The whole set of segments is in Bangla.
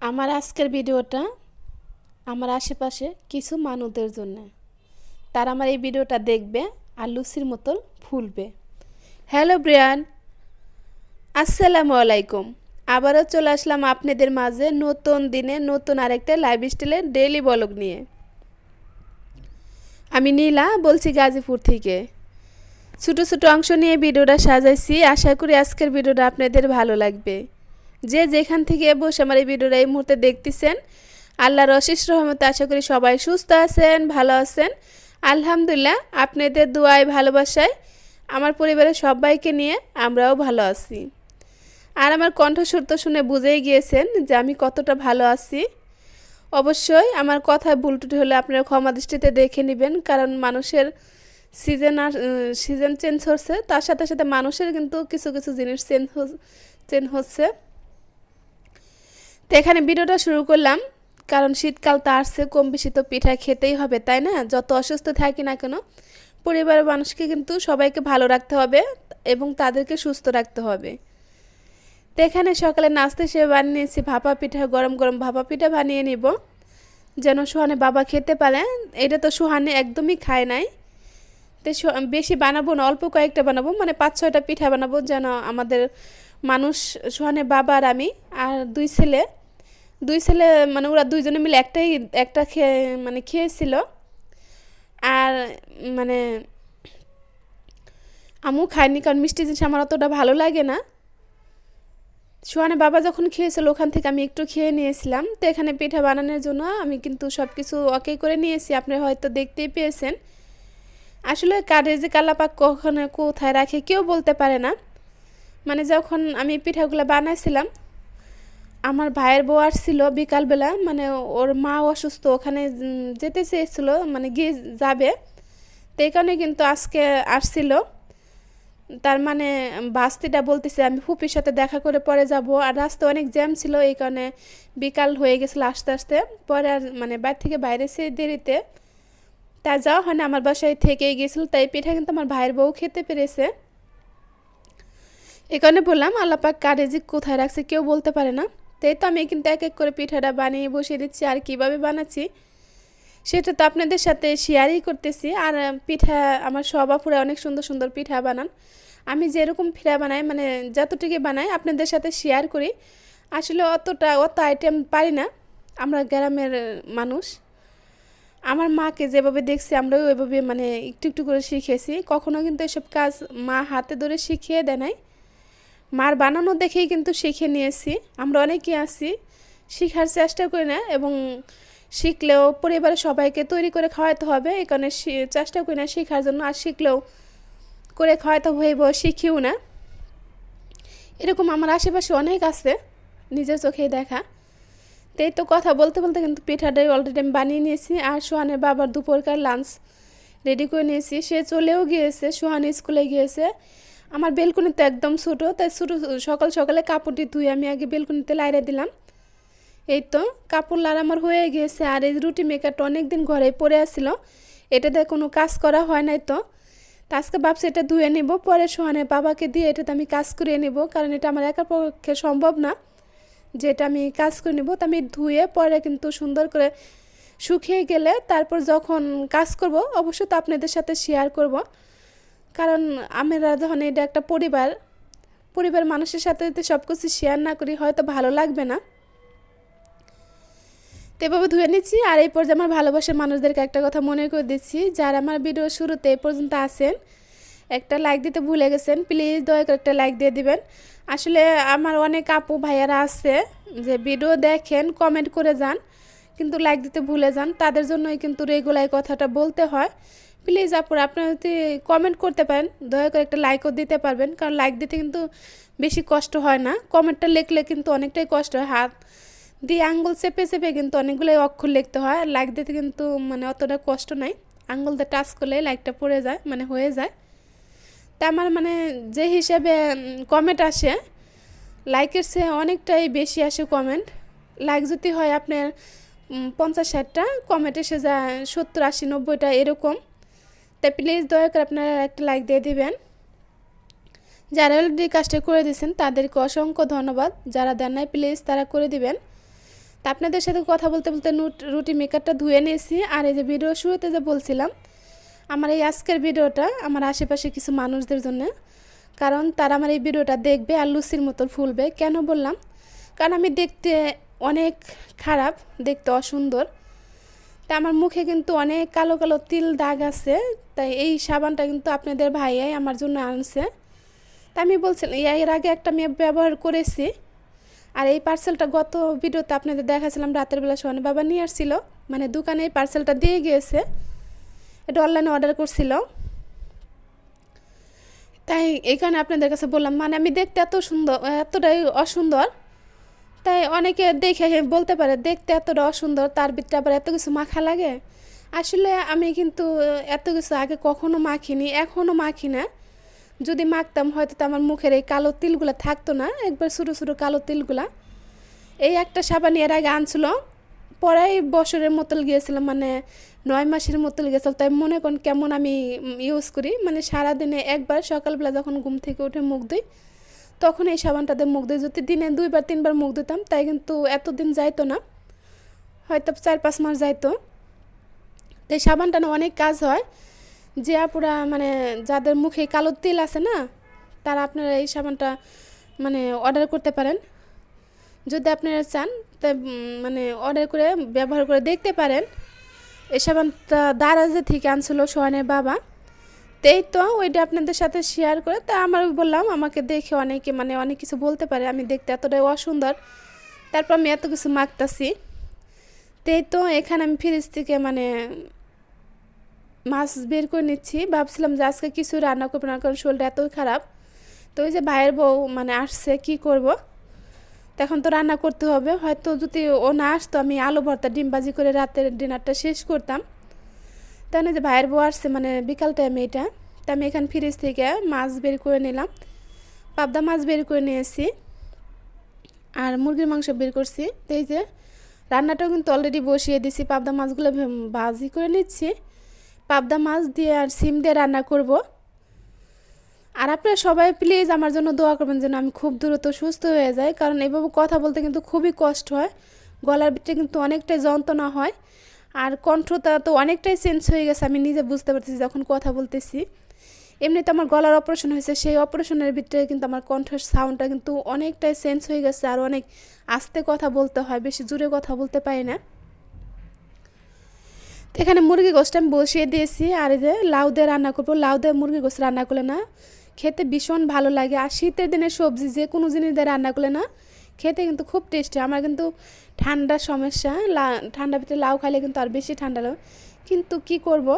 আমার আজকের ভিডিওটা আমার আশেপাশে কিছু মানুষদের জন্য। তারা আমার এই ভিডিওটা দেখবে আর লুচির মতন ফুলবে। হ্যালো ব্রিয়ান, আসসালামু আলাইকুম। আবারও চলে আসলাম আপনাদের মাঝে নতুন দিনে নতুন আরেকটা লাইভ স্টাইলের ডেইলি ব্লগ নিয়ে। আমি নীলা বলছি গাজীপুর থেকে। ছোটো ছোটো অংশ নিয়ে ভিডিওটা সাজাইছি। আশা করি আজকের ভিডিওটা আপনাদের ভালো লাগবে। যে যেখান থেকে বসে আমার এই ভিডিওটা এই মুহূর্তে দেখতেছেন, আল্লাহর অশেষ রহমতে আশা করি সবাই সুস্থ আছেন, ভালো আছেন। আলহামদুলিল্লাহ, আপনাদের দোয়ায় ভালোবাসায় আমার পরিবারের সবাইকে নিয়ে আমরাও ভালো আছি। আর আমার কণ্ঠস্বর তো শুনে বুঝেই গিয়েছেন যে আমি কতটা ভালো আছি। অবশ্যই আমার কথায় ভুল ত্রুটি হলে আপনারা ক্ষমা দৃষ্টিতে দেখে নেবেন, কারণ মানুষের সিজন চেঞ্জ হচ্ছে, তার সাথে সাথে মানুষের কিন্তু কিছু কিছু জিনিস চেঞ্জ হচ্ছে। তো এখানে ভিডিওটা শুরু করলাম, কারণ শীতকাল তো আসছে, কম বেশি তো পিঠা খেতেই হবে, তাই না? যত অসুস্থ থাকি না কেন, পরিবারের মানুষকে কিন্তু সবাইকে ভালো রাখতে হবে এবং তাদেরকে সুস্থ রাখতে হবে। তো এখানে সকালে নাস্তা হিসেবে বানিয়ে নিয়েছি ভাপা পিঠা। গরম গরম ভাপা পিঠা বানিয়ে নিব, যেন সোহানে বাবা খেতে পারে। এটা তো সোহানে একদমই খায় নাই। তো বেশি বানাবো না, অল্প কয়েকটা বানাবো, মানে 5-6টা পিঠা বানাবো, যেন আমাদের মানুষ সোহানের বাবা আর আমি আর দুই ছেলে মানে ওরা দুইজনে মিলে একটা খেয়েছিল। আর মানে আমু খায়নি, কারণ মিষ্টি জিনিস আমার অতটা ভালো লাগে না। সোহানের বাবা যখন খেয়েছিল ওখান থেকে আমি একটু খেয়ে নিয়েছিলাম। তো এখানে পিঠা বানানোর জন্য আমি কিন্তু সব কিছু ওকে করে নিয়েছি, আপনি হয়তো দেখতেই পেয়েছেন। আসলে কাঠের যে কালাপাক কখনো কোথায় রাখে কেউ বলতে পারে না। মানে যখন আমি পিঠাগুলো বানাইছিলাম, আমার ভাইয়ের বউ আসছিল বিকালবেলা, মানে ওর মা অসুস্থ, ওখানে যেতে চেয়েছিল, মানে গিয়ে যাবে, তো এই কারণে কিন্তু আজকে আসছিল। তার মানে বাস্তিটা বলতেছে আমি ফুপির সাথে দেখা করে পরে যাব, আর রাস্তা অনেক জ্যাম ছিল, এই কারণে বিকাল হয়ে গেছিলো আসতে আসতে। পরে আর মানে বাড়ি থেকে বাইরে সে দেরিতে তা যাওয়া হয় না, আমার বাসায় থেকেই গেছিলো। তাই পিঠা কিন্তু আমার ভাইয়ের বউ খেতে পেরেছে। এই কারণে বললাম আল্লাপাক কারে যে কোথায় রাখছে কেউ বলতে পারে না। তাই তো আমি কিন্তু এক এক করে পিঠাটা বানিয়ে বসিয়ে দিচ্ছি, আর কিভাবে বানাচ্ছি সেটা তো আপনাদের সাথে শেয়ারই করতেছি। আর পিঠা আমার সব আপুরা অনেক সুন্দর সুন্দর পিঠা বানান। আমি যেরকম পিঠা বানাই, মানে যতটুকু বানাই আপনাদের সাথে শেয়ার করি। আসলে অত আইটেম পারি না, আমরা গ্রামের মানুষ। আমার মাকে যেভাবে দেখছি আমরাও ওইভাবে মানে একটু একটু করে শিখেছি। কখনো কিন্তু এসব কাজ মা হাতে ধরে শিখিয়ে দেয় নাই, মার বানানো দেখেই কিন্তু শিখে নিয়েছি। আমরা অনেকেই আছি শেখার চেষ্টা করি না, এবং শিখলেও পরিবারের সবাইকে তৈরি করে খাওয়াতে হবে, এই কারণে চেষ্টা করি না শেখার জন্য। আর শিখলেও করে খাওয়াতে হইব, শিখিও না। এরকম আমার আশেপাশে অনেক আছে, নিজের চোখেই দেখা। তো এই তো কথা বলতে বলতে কিন্তু পিঠাটাই অলরেডি আমি বানিয়ে নিয়েছি। আর সোহানের বাবার দুপুরকার লাঞ্চ রেডি করে নিয়েছি, সে চলেও গিয়েছে, সোহান স্কুলে গিয়েছে। আমার বেলকুনিতে একদম ছোটো, তাই ছোটো সকাল সকালে কাপড়টি ধুয়ে আমি আগে বেলকুনিতে লাইরে দিলাম। এই তো কাপড় লাড়া আমার হয়ে গিয়েছে। আর এই রুটি মেকারটা অনেক দিন ঘরে পড়ে আসছিল, এটাতে কোনো কাজ করা হয় নাই। তো আজকে ভাবছি এটা ধুয়ে নেব, পরে সোহানের বাবাকে দিয়ে এটাতে আমি কাজ করিয়ে নেব, কারণ এটা আমার একার পক্ষে সম্ভব না যে এটা আমি কাজ করে নেব। তো আমি ধুয়ে পরে কিন্তু সুন্দর করে শুকিয়ে গেলে তারপর যখন কাজ করব অবশ্যই তো আপনাদের সাথে শেয়ার করব, কারণ আমরা যখন এটা একটা পরিবার মানুষের সাথে যদি সব কিছু শেয়ার না করি হয়তো ভালো লাগবে না। তো এভাবে ধুয়ে নিচ্ছি। আর এই পর্যায়ে আমার ভালোবাসার মানুষদেরকে একটা কথা মনে করে দিচ্ছি, যারা আমার ভিডিও শুরুতে এই পর্যন্ত আছেন, একটা লাইক দিতে ভুলে গেছেন, প্লিজ দয়া করে একটা লাইক দিয়ে দিবেন। আসলে আমার অনেক আপু ভাইয়ারা আছে যে ভিডিও দেখেন, কমেন্ট করে যান, কিন্তু লাইক দিতে ভুলে যান, তাদের জন্যই কিন্তু রেগুলার কথাটা বলতে হয়। প্লিজ আপুরা, আপনারা যদি কমেন্ট করতে পারেন দয়া করে একটা লাইকও দিতে পারবেন, কারণ লাইক দিতে কিন্তু বেশি কষ্ট হয় না, কমেন্টটা লিখলে কিন্তু অনেকটাই কষ্ট হয়, হাত দিয়ে আঙ্গুল চেপে চেপে কিন্তু অনেকগুলোই অক্ষর লিখতে হয়। লাইক দিতে কিন্তু মানে অতটা কষ্ট নাই, আঙ্গুল দিয়ে টাচ করলে লাইকটা পড়ে যায়, মানে হয়ে যায়। তা আমার মানে যে হিসাবে কমেন্ট আসে, লাইকের চেয়ে অনেকটাই বেশি আসে কমেন্ট। লাইক যদি হয় আপনার 50-60টা, কমেন্ট এসে যায় 70-80-90টা এরকম। তাই প্লিজ দয়া করে আপনারা একটা লাইক দিয়ে দিবেন। যারা অলরেডি কাজটা করে দিয়েছেন তাদেরকে অসংখ্য ধন্যবাদ, যারা দেন নাই প্লিজ তারা করে দিবেন। তা আপনাদের সাথে কথা বলতে বলতে রুটি মেকারটা ধুয়ে নিয়েছি। আর এই যে ভিডিও শুরুতে যে বলছিলাম, আমার এই আজকের ভিডিওটা আমার আশেপাশে কিছু মানুষদের জন্য, কারণ তারা আমার এই ভিডিওটা দেখবে আর লুচির মতো ফুলবে। কেন বললাম? কারণ আমি দেখতে অনেক খারাপ, দেখতে অসুন্দর, তা আমার মুখে কিন্তু অনেক কালো কালো তিল দাগ আছে। তাই এই সাবানটা কিন্তু আপনাদের ভাইয়াই আমার জন্য আনছে। তা আমি বলছিলাম, এর আগে একটা আমি ব্যবহার করেছি। আর এই পার্সেলটা গত ভিডিওতে আপনাদের দেখাছিলাম, রাতের বেলা সোহান বাবা নিয়ে আসছিল, মানে দোকানে এই পার্সেলটা দিয়ে গিয়েছে। এটা অনলাইনে অর্ডার করছিল, তাই এই কারণে আপনাদের কাছে বললাম। মানে আমি দেখতে এত সুন্দর, এতটাই অসুন্দর, তাই অনেকে দেখে বলতে পারে দেখতে এতটা অসুন্দর, তার ভিতরে আবার এত কিছু মাখা লাগে। আসলে আমি কিন্তু এত কিছু আগে কখনো মাখিনি, এখনও মাখি না। যদি মাখতাম হয়তো তো আমার মুখের এই কালো তিলগুলো থাকতো না, একবার ছোটো ছোটো কালো তিলগুলা। এই একটা সাবান এর আগে আনছিল, পরাই বছরের মতল গিয়েছিলাম, মানে 9 মাসের মতল গিয়েছিল। তাই মনে করেন কেমন আমি ইউজ করি, মানে সারাদিনে একবার সকালবেলা যখন ঘুম থেকে উঠে মুখ দিই তখন এই সাবানটাতে মুখ দিই। যদি দিনে 2বার 3বার মুখ দিতাম তাই কিন্তু এতদিন যাইতো না, হয়তো 4-5 মাস যাইতো। তাই সাবানটা না অনেক কাজ হয়। যে আপুরা মানে যাদের মুখে কালো তিল আছে না, তারা আপনারা এই সাবানটা মানে অর্ডার করতে পারেন। যদি আপনারা চান তাই মানে অর্ডার করে ব্যবহার করে দেখতে পারেন। এই সাবানটা দারাজে থেকে আনছিল সোহানের বাবা। তাই তো ওইটা আপনাদের সাথে শেয়ার করে, তা আমার বললাম আমাকে দেখে অনেকে মানে অনেক কিছু বলতে পারে আমি দেখতে এতটাই অসুন্দর, তারপর আমি এত কিছু মাখতাছি। তাই তো এখানে আমি ফ্রিজ থেকে মানে মাছ বের করে নিচ্ছি। ভাবছিলাম যে আজকে কিছু রান্না করবো না, কারণ শরীরটা এতই খারাপ। তো ওই যে ভাইয়ের বউ মানে আসছে, কি করব, তখন তো রান্না করতে হবে। হয়তো যদি ও না আসতো আমি আলু ভর্তা ডিম ভাজি করে রাতের ডিনারটা শেষ করতাম। তাহলে যে ভাইয়ের বউ আসছে মানে বিকাল টাইমে এটা, তা আমি এখানে ফ্রিজ থেকে মাছ বের করে নিলাম, পাবদা মাছ বের করে নিয়েছি আর মুরগির মাংস বের করছি। তো এই যে রান্নাটাও কিন্তু অলরেডি বসিয়ে দিছি, পাবদা মাছগুলো ভাজি করে নিচ্ছি। পাবদা মাছ দিয়ে আর সিম দিয়ে রান্না করব। আর আপনারা সবাই প্লিজ আমার জন্য দোয়া করবেন যেন আমি খুব দ্রুত সুস্থ হয়ে যাই, কারণ এইভাবে কথা বলতে কিন্তু খুবই কষ্ট হয়, গলার ভিতরে কিন্তু অনেকটাই যন্ত্রণা হয়। আর কণ্ঠটা তো অনেকটাই চেঞ্জ হয়ে গেছে, আমি নিজে বুঝতে পারতেছি যখন কথা বলতেছি। এমনিতে আমার গলার অপারেশন হয়েছে, সেই অপারেশনের ভিতরে কিন্তু আমার কণ্ঠের সাউন্ডটা কিন্তু অনেকটাই চেঞ্জ হয়ে গেছে, আর অনেক আস্তে কথা বলতে হয়, বেশি জোরে কথা বলতে পারি না। তো এখানে মুরগি গোশটা আমি বসিয়ে দিয়েছি। আর এই যে লাউ দিয়ে রান্না করবো। লাউ দিয়ে মুরগি গোশ রান্না করলে না খেতে ভীষণ ভালো লাগে। আর শীতের দিনের সবজি যে কোনো জিনিস দিয়ে রান্না করলে না খেতে কিন্তু খুব টেস্টি। আমার কিন্তু ঠান্ডার সমস্যা, ঠান্ডার ভিতরে লাউ খাইলে কিন্তু আর বেশি ঠান্ডা লাগে, কিন্তু কি করব।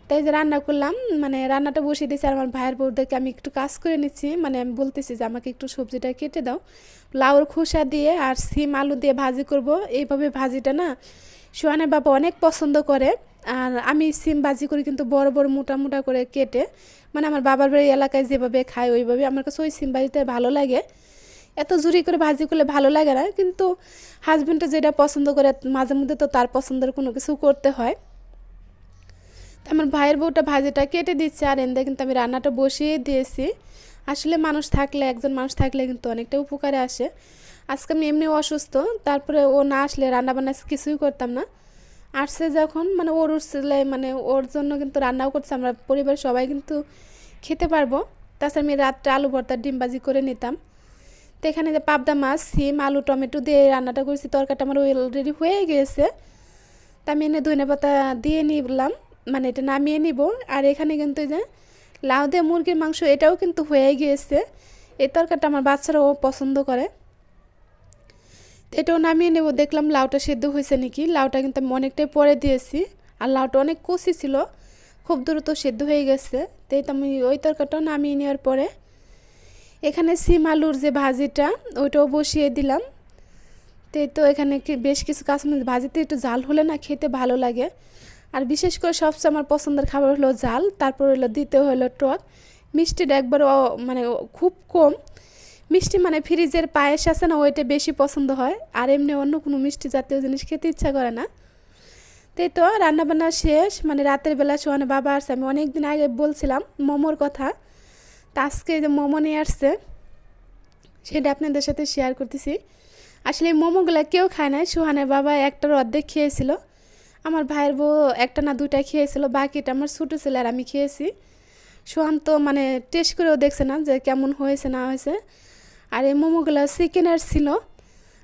তাই যে রান্না করলাম, মানে রান্নাটা বসিয়ে দিয়েছি। আর আমার ভাইয়ের বউদেরকে আমি একটু কাজ করে নিচ্ছি, মানে আমি বলতেছি যে আমাকে একটু সবজিটা কেটে দাও। লাউর খোসা দিয়ে আর সিম আলু দিয়ে ভাজি করব। এইভাবে ভাজিটা না সোহানের বাবা অনেক পছন্দ করে। আর আমি সিম ভাজি করি কিন্তু বড় বড় মোটা মোটা করে কেটে, মানে আমার বাবার বাড়ি এলাকায় যেভাবে খায় ওইভাবে। আমার কাছে ওই সিম ভাজিতে ভালো লাগে, এত জুড়ি করে ভাজি করলে ভালো লাগে না। কিন্তু হাজব্যান্ডটা যেটা পছন্দ করে মাঝে মধ্যে তো তার পছন্দের কোনো কিছু করতে হয়। আমার ভাইয়ের বউটা ভাজিটা কেটে দিচ্ছে, আর এনে কিন্তু আমি রান্নাটা বসিয়ে দিয়েছি। আসলে মানুষ থাকলে, একজন মানুষ থাকলে কিন্তু অনেকটা উপকারে আসে। আজকে আমি এমনি অসুস্থ, তারপরে ও না আসলে রান্নাবান্না কিছুই করতাম না। আসছে যখন মানে ওর উঠছিলে, মানে ওর জন্য কিন্তু রান্নাও করছে, আমরা পরিবার সবাই কিন্তু খেতে পারবো। তাছাড়া আমি রাত্রে আলু ভর্তা ডিম ভাজি করে নিতাম। তো এখানে যে পাবদা মাছ সিম আলু টমেটো দিয়ে রান্নাটা করেছি, তরকারিটা আমার অলরেডি হয়ে গিয়েছে। তা আমি এনে ধনেপাতা দিয়ে নিলাম, মানে এটা নামিয়ে নিব। আর এখানে কিন্তু এই যে লাউ দিয়ে মুরগির মাংস, এটাও কিন্তু হয়ে গিয়েছে। এই তরকারিটা আমার বাচ্চারাও পছন্দ করে, এটাও নামিয়ে নেব। দেখলাম লাউটা সেদ্ধ হয়েছে নাকি, লাউটা কিন্তু আমি অনেকটাই পরে দিয়েছি। আর লাউটা অনেক কচি ছিল, খুব দ্রুত সেদ্ধ হয়ে গেছে। তাই তো আমি ওই তরকারিটাও নামিয়ে নেওয়ার পরে এখানে সিম আলুর যে ভাজিটা ওইটাও বসিয়ে দিলাম। তাই তো এখানে বেশ কিছু কাঁচামরিচ, ভাজিতে একটু ঝাল হলে না খেতে ভালো লাগে। আর বিশেষ করে সবচেয়ে আমার পছন্দের খাবার হলো ঝাল, তারপর হলো দিতে হলো টক। মিষ্টিটা একবার মানে খুব কম মিষ্টি, মানে ফ্রিজের পায়েস আছে না ওইটা বেশি পছন্দ হয়, আর এমনি অন্য কোনো মিষ্টি জাতীয় জিনিস খেতে ইচ্ছা করে না। তাই তো রান্নাবান্না শেষ, মানে রাতের বেলা সোহানের বাবা আসছে। আমি অনেক দিন আগে বলছিলাম মোমোর কথা, তা আজকে যে মোমো নিয়ে আসছে সেটা আপনাদের সাথে শেয়ার করতেছি। আসলে এই মোমোগুলো কেউ খায় নাই, সুহানের বাবা একটার অর্ধেক খেয়েছিল, আমার ভাইয়ের বউ একটা না দুইটা খেয়েছিল, বাকিটা আমার ছোটো ছেলে আর আমি খেয়েছি। সোহান তো মানে টেস্ট করেও দেখছে না যে কেমন হয়েছে না হয়েছে। আর এই মোমোগুলো চিকেনের ছিল,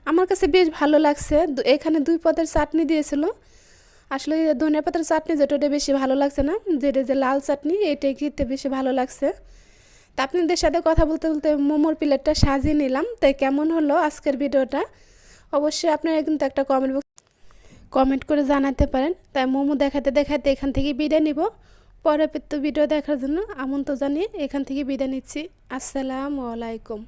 আমার কাছে বেশ ভালো লাগছে। এখানে 2 পদের চাটনি দিয়েছিল। আসলে ধনিয়া পাতার চাটনি যেটা ওটা বেশি ভালো লাগছে না, যেটা যে লাল চাটনি এটাই খেতে বেশি ভালো লাগছে। তা আপনাদের সাথে কথা বলতে বলতে মোমোর প্লেটটা সাজিয়ে নিলাম। তাই কেমন হলো আজকের ভিডিওটা অবশ্যই আপনারা কিন্তু একটা কমেন্ট করে জানাতে পারেন। তাই মোমো দেখাতে দেখাতে এখান থেকে বিদায় নিব। পরবর্তী ভিডিও দেখার জন্য আমন্ত্রণ জানিয়ে এখান থেকে বিদায় নিচ্ছি। আসসালামু আলাইকুম।